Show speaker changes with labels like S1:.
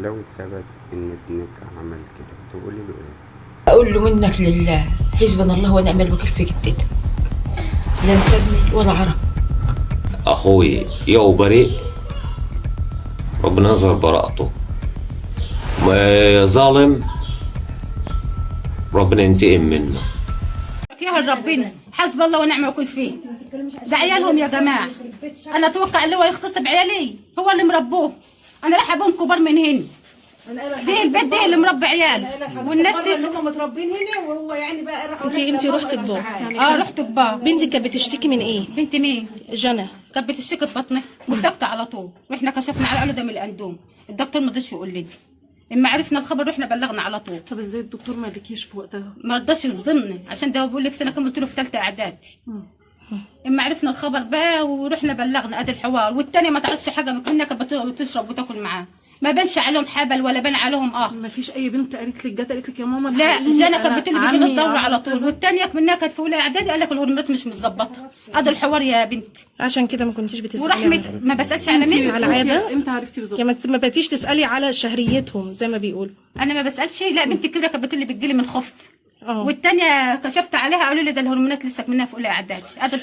S1: لو اتثبت ان ابنك عمل كده تقولي له ايه؟
S2: اقول له منك لله، حسبنا الله ونعم الوكيل في جدتك، لا مسمي ولا عرب.
S3: اخوي يا بريء، ربنا يظهر براءته. ما ظالم، ربنا ينتقم منه.
S4: يا ربنا حسب الله ونعم الوكيل فيه. ده عيالهم يا جماعه، انا اتوقع اللي هو يغتصب عيالي هو اللي مربوه. انا رايحه ابوهم كبار من هنا، ده البيت ده اللي مربي عيال والناس
S5: اللي هم متربين هنا، وهو يعني بقى راح.
S6: انت رحت كبار يعني؟
S4: رحت كبار.
S6: بنتي كانت بتشتكي من ايه؟
S4: بنت مين؟
S6: جنى.
S4: كانت بتشتكي ببطنها وساكته على طول، واحنا كشفنا على قالوا ده من الاندوم. الدكتور ما رضاش يقول لنا، اما عرفنا الخبر رحنا بلغنا على طول.
S6: طب ازاي الدكتور ما قالكيش في وقتها؟
S4: ما رضاش يصدمني عشان ده بيقول لي في سنه كام، قلت له في ثالثه اعدادي. اما عرفنا الخبر بقى ورحنا بلغنا ادي الحوار. والتانيه ما تعرفش حاجه، منها كانت بتشرب وتاكل معاه، ما بانش عليهم حبل ولا بان عليهم
S6: ما فيش اي بنت قالت لك، جت قالت لك يا ماما
S4: لا، جانا كانت بتقول لي بيجي الدوره على طول.
S6: كذا.
S4: والتانيه منها كانت في اولى اعدادي قال لك الهرمونات مش متظبطه. ادي الحوار يا بنتي.
S6: عشان كده ما كنتيش بتسالي
S4: ورحمه ما بسالش على مين
S6: على عاده.
S5: امتى عرفتي بالظبط؟
S6: يعني ما بقيتيش تسالي على شهريتهم زي ما بيقولوا؟
S4: انا ما بسالش. لا، بنتي الكبيره كانت بتقول لي بتجيلي من خف.
S6: اه.
S4: والتانيه كشفت عليها قالوا لي ده الهرمونات لسه منها في اولى اعدادي. ادي